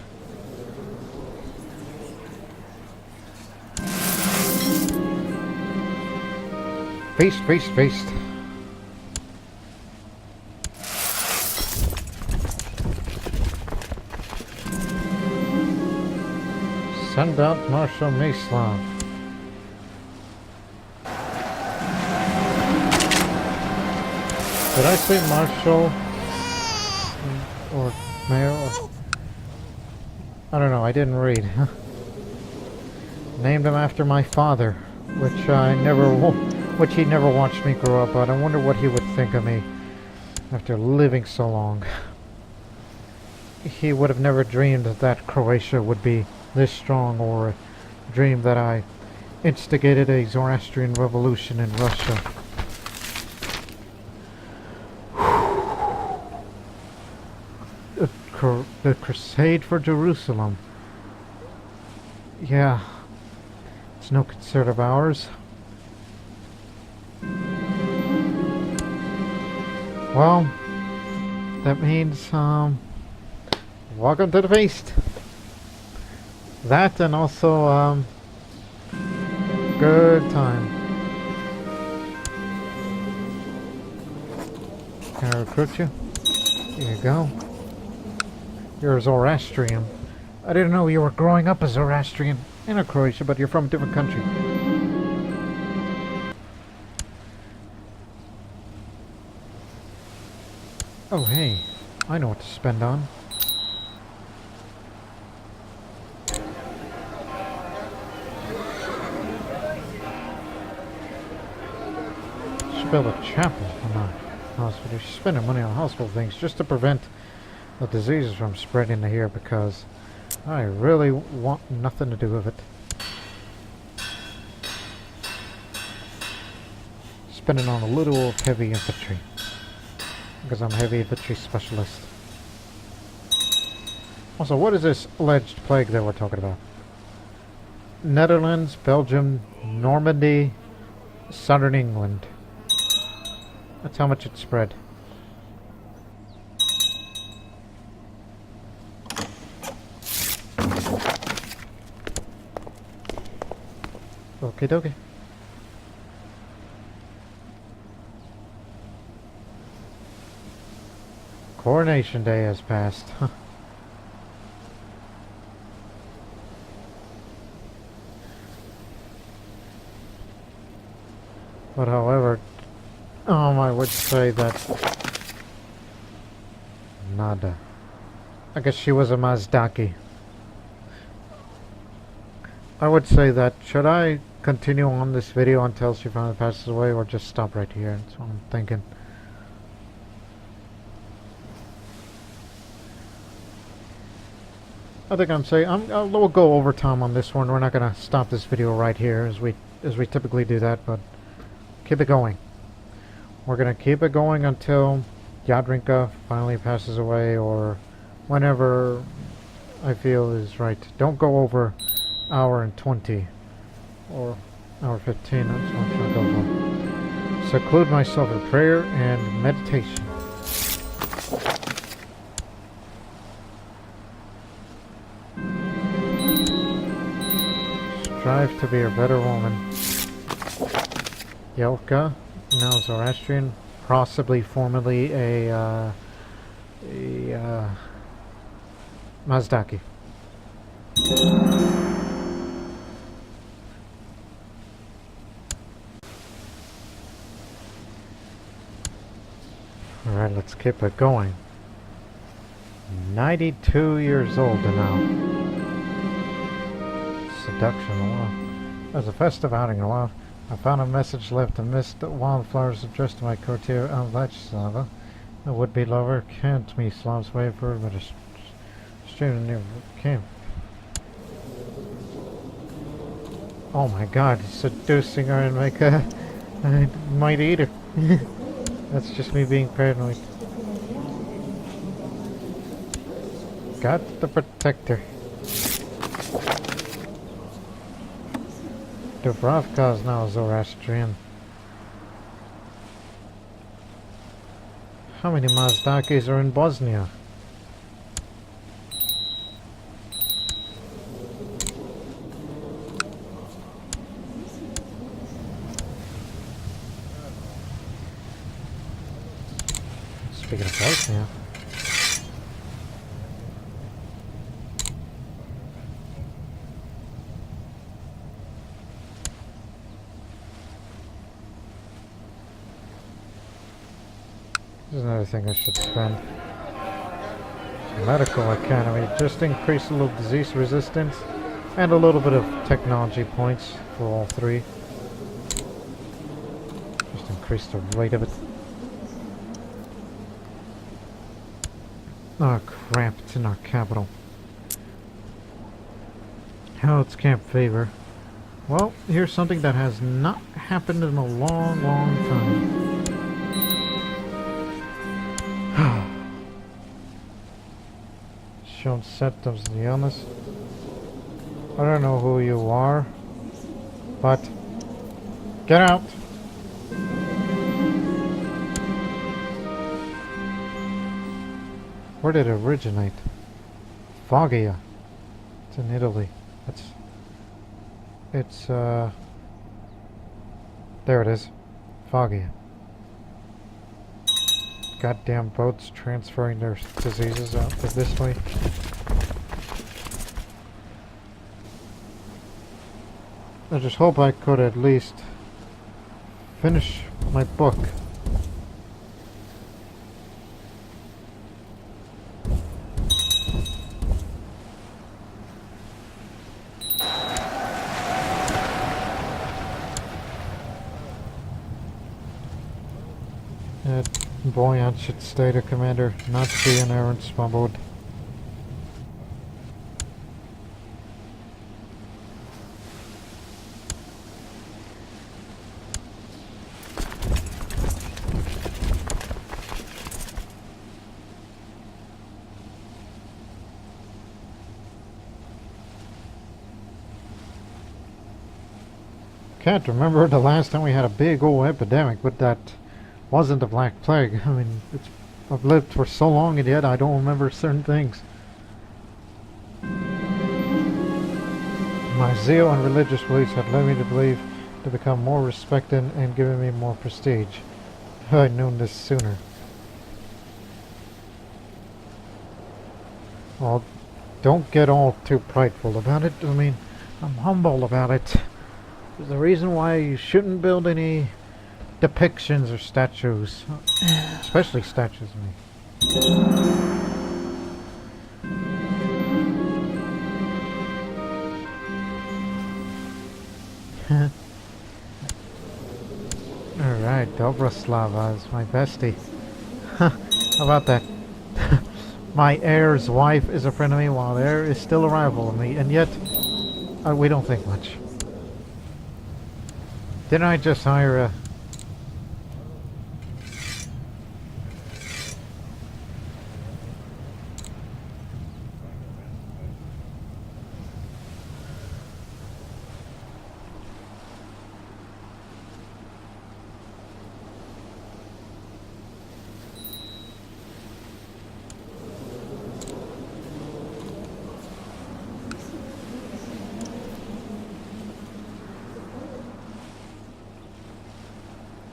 Feast, feast, feast. Send out Marshal Mislav. Did I say Marshal? Or Mayor? I don't know, I didn't read. Named him after my father, which which he never watched me grow up. But I wonder what he would think of me after living so long. He would have never dreamed that Croatia would be this strong, or dreamed that I instigated a Zoroastrian revolution in Russia. The Crusade for Jerusalem. Yeah. It's no concern of ours. Well, that means, welcome to the feast. That and also, good time. Can I recruit you? Here you go. You're a Zoroastrian. I didn't know you were growing up a Zoroastrian in a Croatia, but you're from a different country. Oh, hey. I know what to spend on. Should build a chapel in a hospital. You're spending money on hospital things just to prevent the diseases from spreading to here, because I really want nothing to do with it. Spending on a little of heavy infantry, because I'm a heavy infantry specialist. Also, what is this alleged plague that we're talking about? Netherlands, Belgium, Normandy, southern England. That's how much it spread. Okie dokie. Coronation Day has passed. But however, I would say that nada. I guess she was a Mazdaki. I would say that, should I continue on this video until she finally passes away, or just stop right here? That's what I'm thinking. I think I'm saying we'll go over time on this one. We're not gonna stop this video right here as we typically do that, but keep it going. We're gonna keep it going until Yadrinka finally passes away, or whenever I feel is right. Don't go over hour and 20 or hour 15. That's what I'm trying to go for. Seclude myself in prayer and meditation. Strive to be a better woman. Yelka, now Zoroastrian, possibly formerly a Mazdaki. Alright, let's keep it going. 92 years old now. Seduction. Wow. As a festive outing allowed, I found a message left amidst wildflowers addressed to my courtier Vladislava. A would-be lover can't me Slav's way for but a student near camp. Oh my god, he's seducing her and make her I might eat her. That's just me being paranoid. Got the protector. Dubravka's now Zoroastrian. How many Mazdakis are in Bosnia? Speaking of Bosnia. There's another thing I should spend. Medical Academy. Just increase a little disease resistance and a little bit of technology points for all three. Just increase the rate of it. Oh crap, it's in our capital. Health Camp Favor. Well, here's something that has not happened in a long, long time. Shown symptoms of the illness. I don't know who you are, but get out! Where did it originate? Foggia. It's in Italy. It's there it is. Foggia. Goddamn boats transferring their diseases out this way. I just hope I could at least finish my book. Boyan should stay the commander, not be an errant smuggled. Can't remember the last time we had a big old epidemic, but that wasn't the Black Plague. I mean, I've lived for so long and yet I don't remember certain things. My zeal and religious beliefs had led me to believe to become more respected and given me more prestige. If I'd known this sooner. Well, don't get all too prideful about it. I mean, I'm humble about it. There's a reason why you shouldn't build any depictions or statues, especially statues of me. Alright, Dobroslava is my bestie. How about that? My heir's wife is a friend of me while heir is still a rival of me, and yet we don't think much. Didn't I just hire a...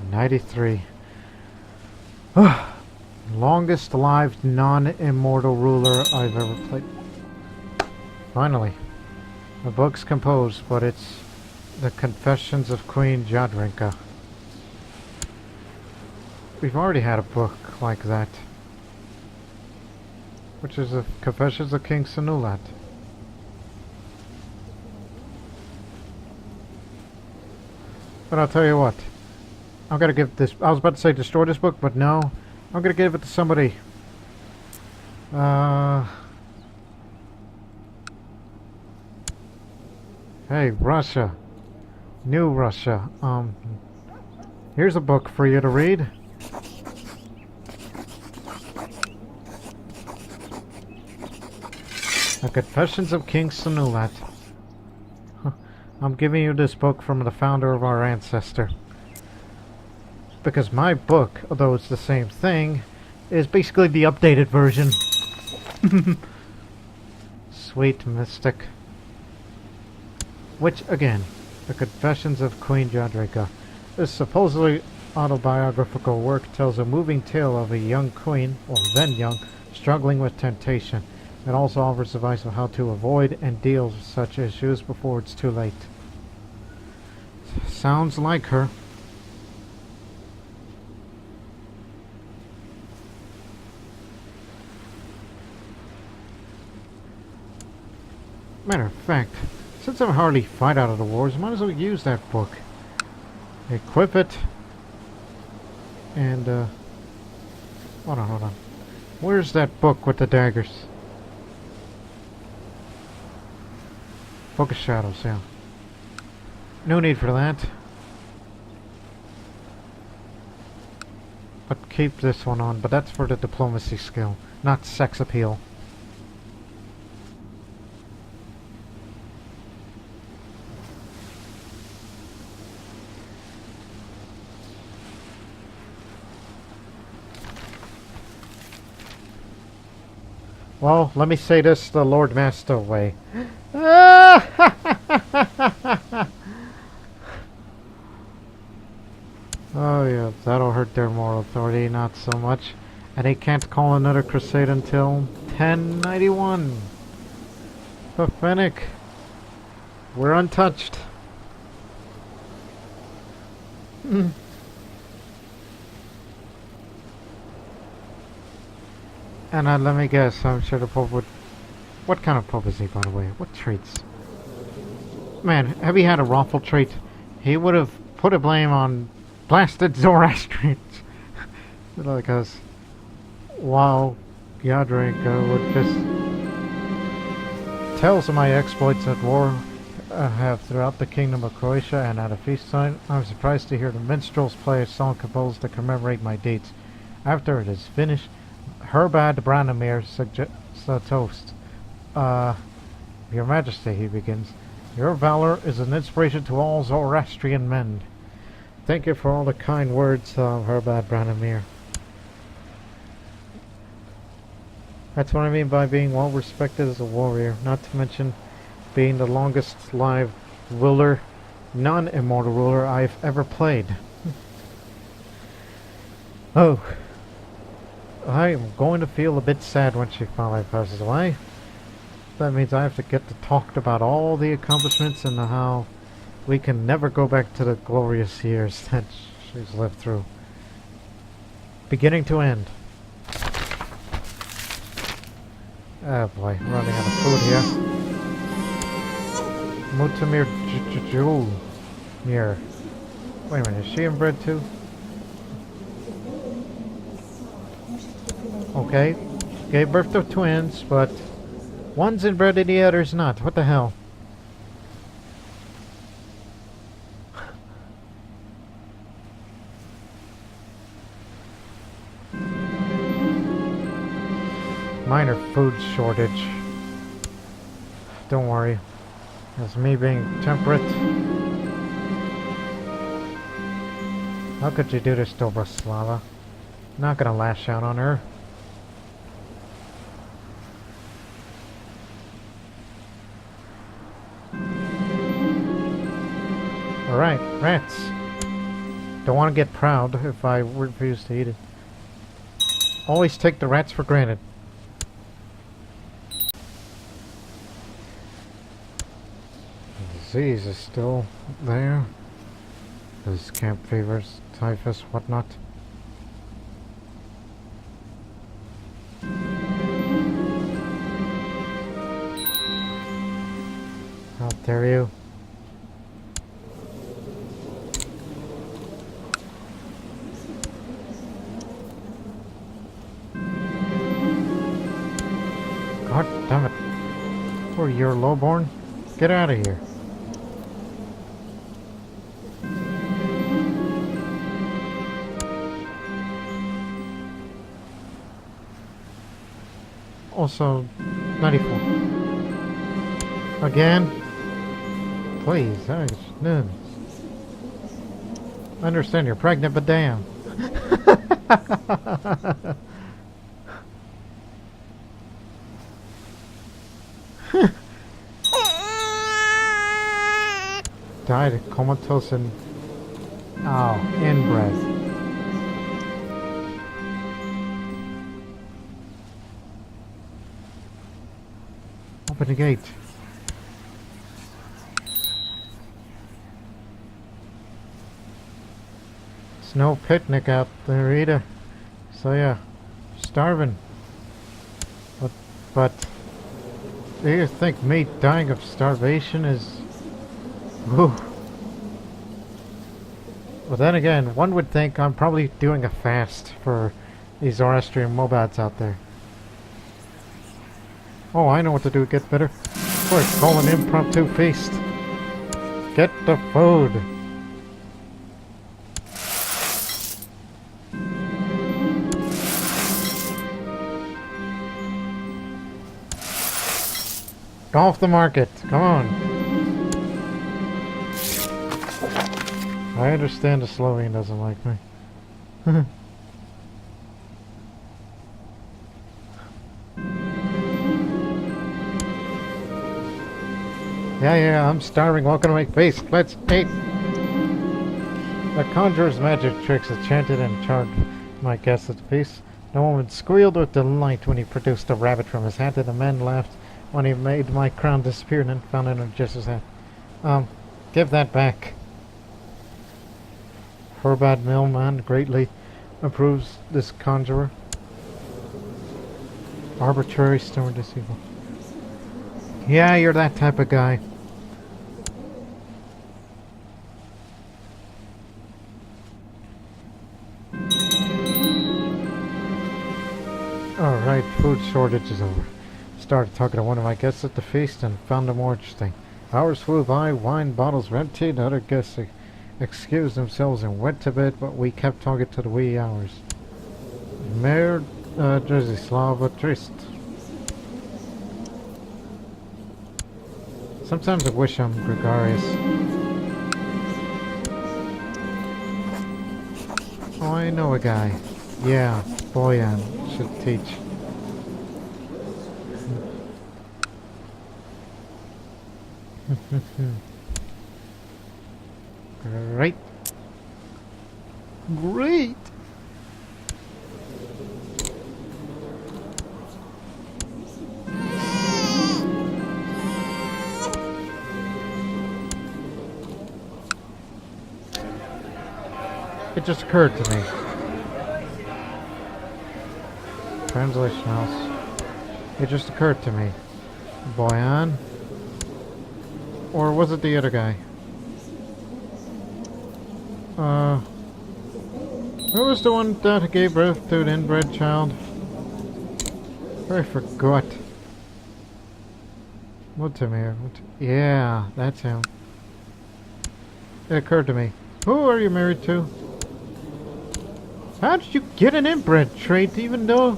'93. Longest lived non-immortal ruler I've ever played. Finally. The book's composed, but it's the Confessions of Queen Jadrinka. We've already had a book like that, which is the Confessions of King Senulat. But I'll tell you what, I'm gonna give this, I was about to say destroy this book, but no, I'm gonna give it to somebody. Hey, Russia. New Russia. Here's a book for you to read. The Confessions of King Senulat. I'm giving you this book from the founder of our ancestor. Because my book, although it's the same thing, is basically the updated version. Sweet mystic. Which, again, the Confessions of Queen Jadrinka. This supposedly autobiographical work tells a moving tale of a young queen, or then young, struggling with temptation. It also offers advice on how to avoid and deal with such issues before it's too late. Sounds like her. Matter of fact, since I hardly fight out of the wars, might as well use that book. Equip it. And, hold on. Where's that book with the daggers? Book of Shadows, yeah. No need for that. But keep this one on, but that's for the diplomacy skill, not sex appeal. Well, let me say this the Lord Master way. Oh yeah, that'll hurt their moral authority, not so much. And they can't call another crusade until 1091. Pathetic. We're untouched. And let me guess, I'm sure the Pope would... What kind of Pope is he, by the way? What traits? Man, have he had a lawful trait? He would have put a blame on blasted Zoroastrians. Because while Yadrik would just... Tales of my exploits at war have throughout the Kingdom of Croatia and at a feast time, I'm surprised to hear the minstrels play a song composed to commemorate my deeds. After it is finished, Herbad Branimir suggests a toast. Your Majesty, he begins, your valor is an inspiration to all Zoroastrian men. Thank you for all the kind words, Herbad Branimir. That's what I mean by being well respected as a warrior, not to mention being the longest lived ruler, non-immortal ruler I've ever played. Oh. I am going to feel a bit sad when she finally passes away. That means I have to get to talk about all the accomplishments and how we can never go back to the glorious years that she's lived through. Beginning to end. Oh boy, running out of food here. Mutamir Junior. Wait a minute, is she inbred too? Okay, gave birth to twins, but one's inbred and the other's not. What the hell? Minor food shortage. Don't worry. That's me being temperate. How could you do this, Dobroslava? Not gonna lash out on her. Alright, rats. Don't want to get proud if I refuse to eat it. Always take the rats for granted. The disease is still there. There's camp fevers, typhus, whatnot. How dare you? God damn it. Oh, you're lowborn? Get out of here. Also, 94. Again? Please, I understand you're pregnant, but damn. Died comatose and inbred. Open the gate. It's no picnic out there either. So yeah, starving. But Do you think me dying of starvation is... Whew. Well, then again, one would think I'm probably doing a fast for these Zoroastrian mobads out there. Oh, I know what to do to get better. Of course, call an impromptu feast. Get the food. Go off the market. Come on. I understand the Slovene doesn't like me. Yeah, I'm starving. What can I make feast? Let's eat. The conjurer's magic tricks are chanted and charged my guests at the feast. The woman squealed with delight when he produced a rabbit from his hat, and the men laughed when he made my crown disappear and then found it in Jess's hat. Give that back. Herbad Millman greatly approves this conjurer. Arbitrary stone deceiver. Yeah, you're that type of guy. Alright, food shortage is over. Started talking to one of my guests at the feast and found them more interesting. Hours flew by, wine bottles were emptied, other guests excused themselves and went to bed, but we kept talking to the wee hours. Mayor Slava Trist. Sometimes I wish I'm gregarious. Oh, I know a guy. Yeah, Boyan should teach. Great. Great. It just occurred to me. Translation house. It just occurred to me. Boyan. Or was it the other guy? Who was the one that gave birth to an inbred child? I forgot. Multimere. Yeah, that's him. It occurred to me. Who are you married to? How did you get an inbred trait even though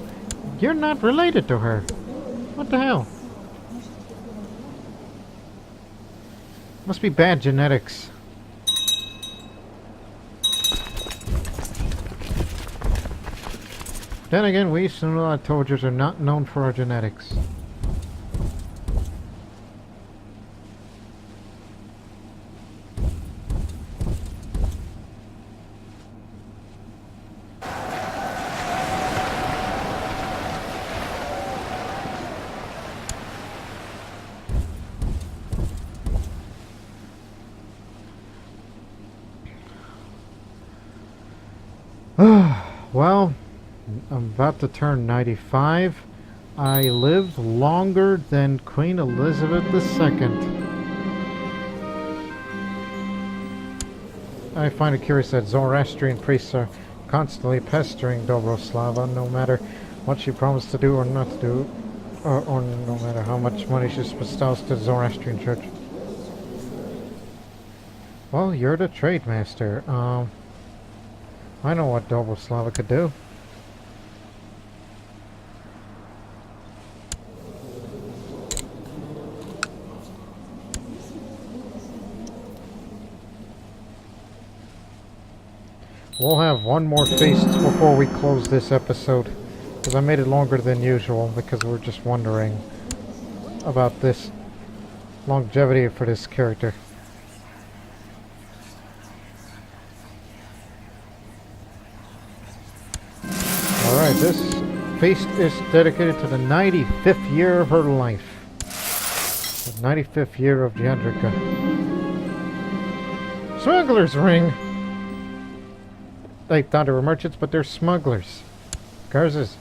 you're not related to her? What the hell? Must be bad genetics. Then again, we Senulatovics are not known for our genetics. Well, I'm about to turn 95. I lived longer than Queen Elizabeth II. I find it curious that Zoroastrian priests are constantly pestering Dobroslava, no matter what she promised to do or not to do, or no matter how much money she bestows to the Zoroastrian church. Well, you're the trade master. I know what Dobroslava could do. We'll have one more feast before we close this episode, because I made it longer than usual because we're just wondering about this longevity for this character. Alright, this feast is dedicated to the 95th year of her life. The 95th year of Jandrika. Smuggler's ring! They thought they were merchants, but they're smugglers. Garzas.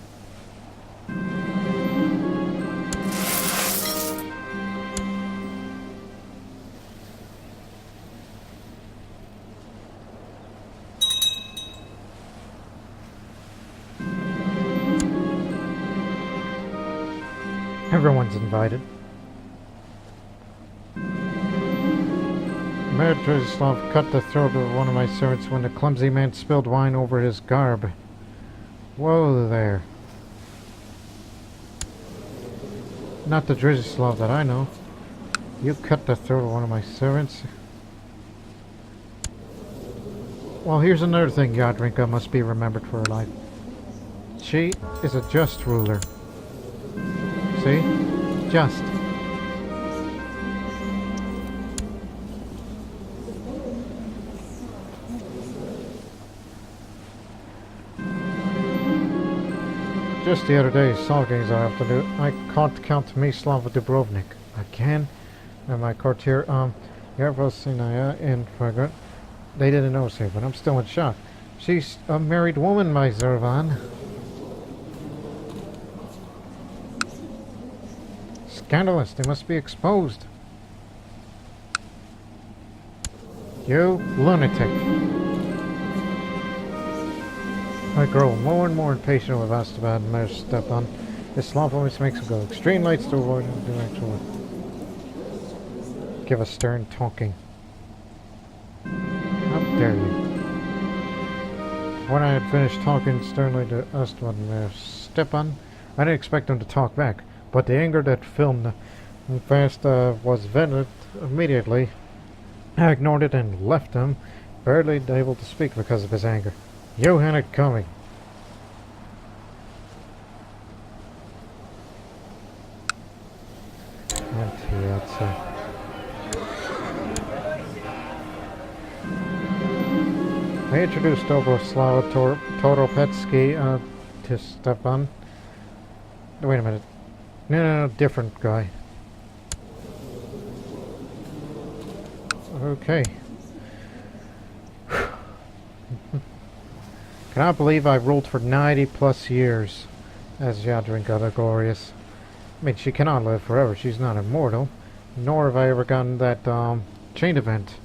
Everyone's invited. Mayor Drislav cut the throat of one of my servants when the clumsy man spilled wine over his garb. Whoa there. Not the Drislav that I know. You cut the throat of one of my servants. Well, here's another thing Yadrinka must be remembered for her life. She is a just ruler. See? Just. Just the other day, Solgains I have to do. I caught Count Mislav Dubrovnik again, and my courtier, Yervosinaya in Fragrant. They didn't notice her, but I'm still in shock. She's a married woman, my Zervan. Scandalous, they must be exposed. You lunatic. I grow more and more impatient with Astavad and Mayor Stepan. This slump always makes him go extreme lights to avoid direction. Give a stern talking. How dare you? When I had finished talking sternly to Astavad and Mayor Stepan, I didn't expect him to talk back, but the anger that filled me fast was vented immediately. I ignored it and left him, barely able to speak because of his anger. You had it coming. I introduced Dobroslav Toropetsky to Stepan. Wait a minute. No, different guy. Okay. Cannot believe I ruled for 90 plus years as Yadrinka the Glorious. I mean, she cannot live forever. She's not immortal. Nor have I ever gotten that chain event.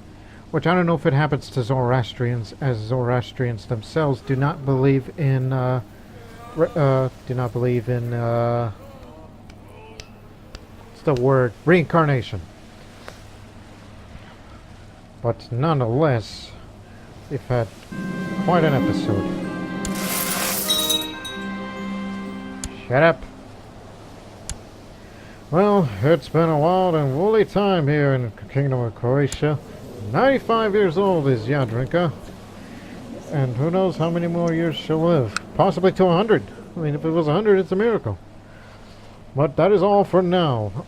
Which I don't know if it happens to Zoroastrians, as Zoroastrians themselves do not believe in what's the word? Reincarnation. But nonetheless, we've had quite an episode. Shut up. Well, it's been a wild and woolly time here in the Kingdom of Croatia. 95 years old is Yadrinka. And who knows how many more years she'll live. Possibly to 100. I mean, if it was 100, it's a miracle. But that is all for now.